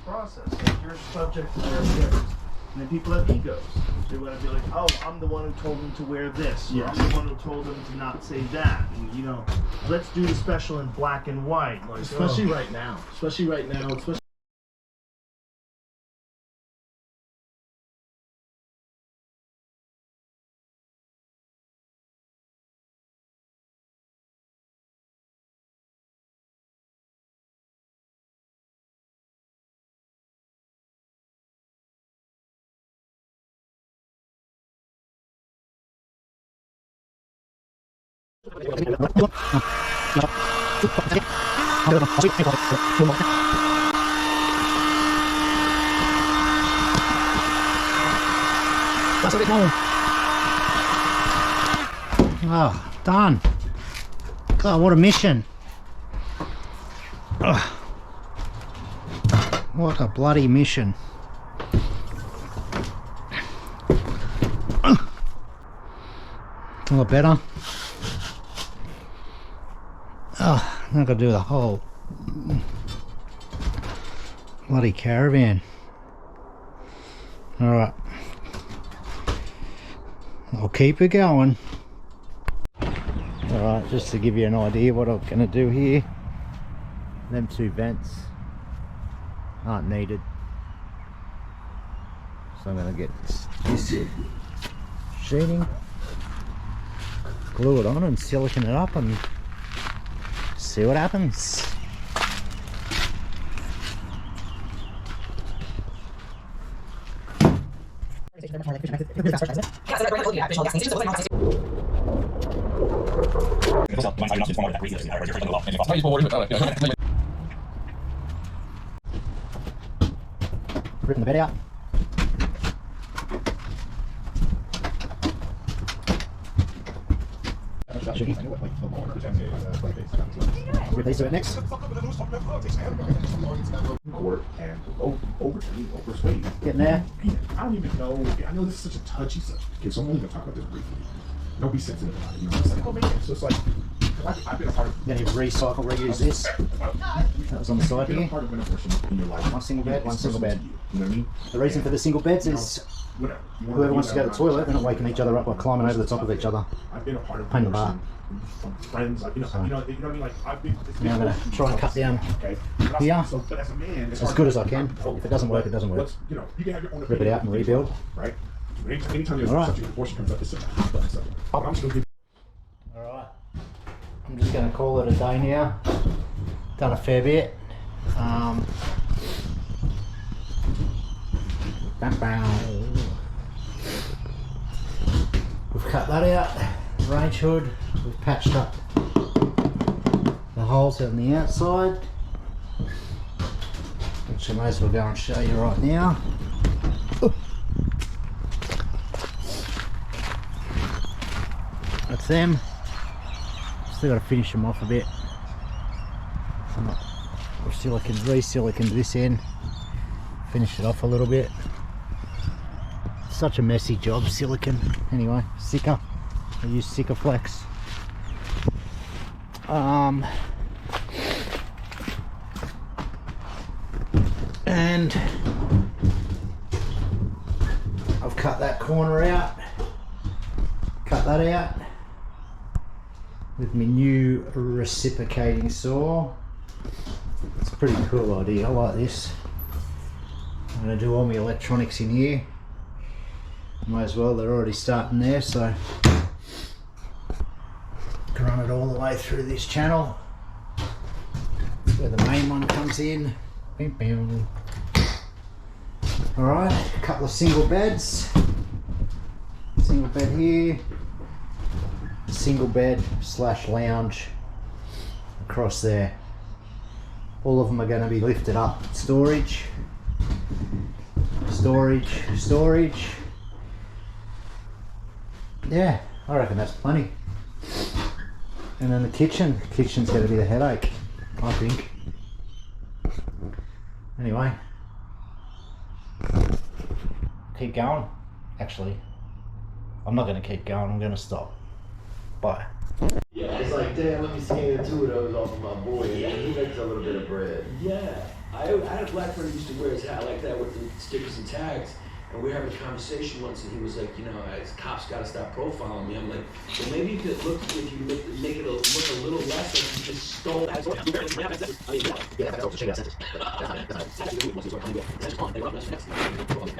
process. Like you're subject to their appearance. And then people have egos. They want to be like, oh, I'm the one who told them to wear this. Or I'm the one who told them to not say that. And, you know, let's do the special in black and white. Like, especially right now. Especially right now. Especially oh, done. God, what a mission. Ugh. What a bloody mission. A lot better. Oh, I'm gonna do the whole bloody caravan. Alright. I'll keep it going. Alright, just to give you an idea what I'm gonna do here. Them two vents aren't needed. So I'm gonna get this sheeting, glue it on and silicone it up and see what happens. Ripping the bed out. Rip these to it next. court and overswayed. Getting there. I don't even know. I know this is such a touchy subject. Okay, so I'm only gonna talk about this briefly. Don't be sensitive about it. You know, it's like, oh man, so it's like I've been a part of. Then you recycle, reuse this. That was on the side here. Part of renovation in your life. One single bed, one single bed. You know what I mean? The reason for the single beds is whoever wants to go to the toilet, they're not waking each other up by climbing over the top of each other. I've been a part of Pain in the butt. From friends, you know what I mean? Like I've been. Now I'm going to try and cut down here But as a man, as good as I can. If it doesn't work, it doesn't work. You know, you can have your own Rip it out and rebuild. Right? Anytime there's a subject of abortion comes up, it's such a hot button subject. I'm just gonna give. Alright, I'm just going to call it a day now. Done a fair bit. We've cut that out, range hood, we've patched up the holes on the outside, which I may as well go and show you right now. That's them. Still got to finish them off a bit. Re-siliconed this end, finish it off a little bit. Such a messy job, silicon. Anyway, Sika. I use Sika Flex. And I've cut that corner out. Cut that out with my new reciprocating saw. It's a pretty cool idea. I like this. I'm going to do all my electronics in here. Might as well, they're already starting there, so can run it all the way through this channel. That's where the main one comes in. Alright, a couple of single beds. Single bed here. Single bed / lounge across there. All of them are going to be lifted up. Storage. Yeah, I reckon that's plenty. And then the kitchen's going to be the headache, I think. Anyway, keep going. Actually, I'm not going to keep going, I'm going to stop. Bye. Yeah, it's like, damn, let me scan 2 of those off of my boy, and he makes a little bit of bread. Yeah. I had a black friend who used to wear his hat like that with the stickers and tags. And we were having a conversation once, and he was like, you know, cops got to stop profiling me. I'm like, well, maybe you could look, if you make it look a little less like you just stole that. I mean, yeah, that's also changing that sentence. That's not it. That's just fun. They run us next. It's almost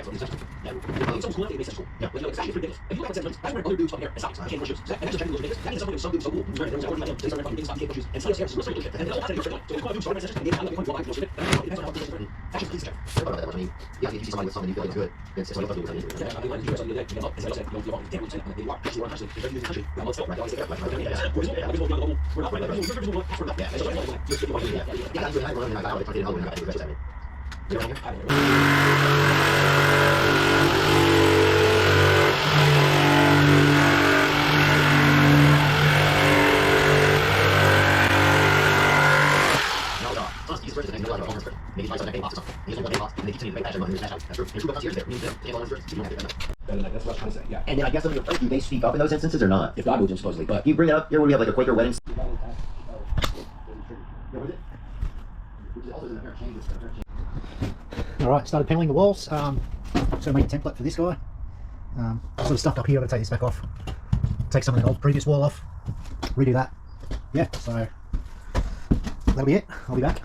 cool. It makes sense. Yeah. But, you know, it's actually ridiculous. If you look at that sentence, that's where other dudes up here and socks. I can't wear shoes. And that's just checking those niggas. That means something was some dude so cool. There was already like, they started fucking stocks, can't wear shoes. And somebody else here was shit. And then all that stuff, so we call dudes starting that sentence and get out of the point, well, I can go shit. And then that's how it's different. That's just a piece of shit. I mean, yeah, if you see somebody with something you feel like it's good, it's like something you yeah, I mean, like, you do something the other day, you get up, and like I said, you don't damn what you're saying, you are, actually, you are actually, if you're using country, well, let's go, right, let's go, right, we're not, we're not, right, yeah, that's what I'm like, just, yeah, I learned, I got it, I didn't know, I got it, I mean, you know, I don't maybe find something box or something. Maybe something box, and they continue to make that money. That's true. There's 2 bucks here, there. That's what I'm trying to say. Yeah. And then I guess some of your do they speak up in those instances or not? If God moves them supposedly, but you bring it up here when we have like a Quaker wedding. All right, started paneling the walls. So make a template for this guy. Sort of stuffed up here. I'm gonna take this back off. Take some of the old previous wall off. Redo that. Yeah. So that'll be it. I'll be back.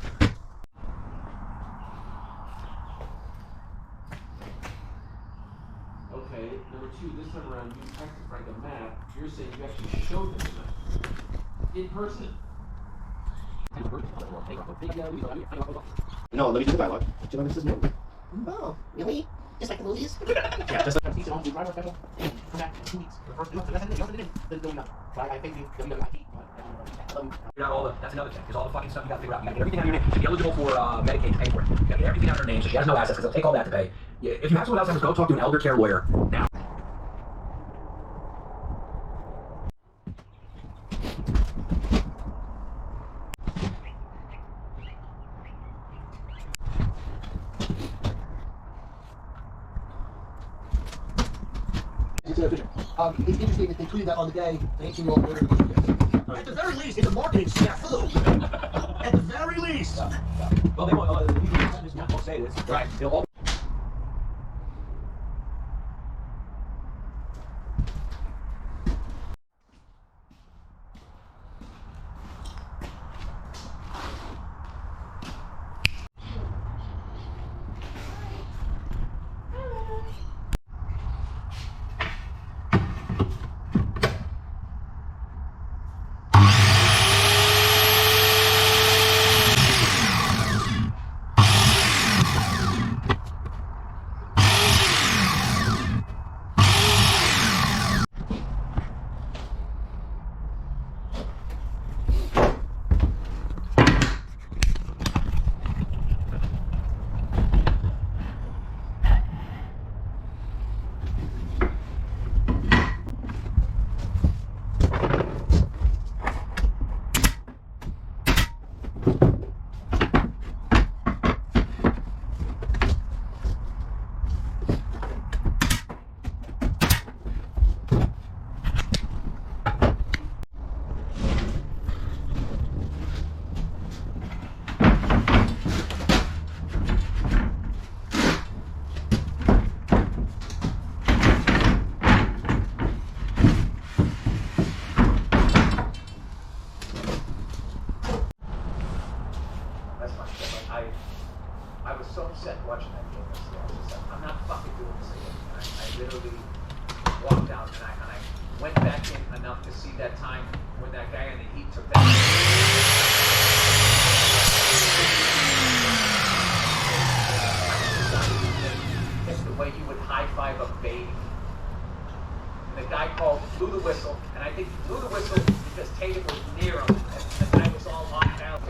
Okay, number 2, this time around you texted Frank a map. You're saying you actually showed him the map. In person. No, let me do the dialogue. Do you know this is new? Oh, really? Just like the movies? Yeah, just like Come back in 2 weeks. You got all the, that's another thing, because all the fucking stuff you gotta figure out. You gotta get everything out of your name. To be eligible for Medicaid to pay for it. You gotta get everything out of her name so she has no assets, because they'll take all that to pay. Yeah, if you have someone Alzheimer's, go talk to an elder care lawyer now. It's interesting that they tweeted that on the day the 18-year-old girl. At the very least, it's a marketing snafu. At the very least. Well, they won't say this. Right. They'll all I was so upset watching that game yesterday. I was just like, I'm not fucking doing this again. I literally walked out and I went back in enough to see that time when that guy in the Heat took that. It's the way you would high five a baby. And the guy blew the whistle, and I think he blew the whistle because Tatum was near him, and the guy was all locked down.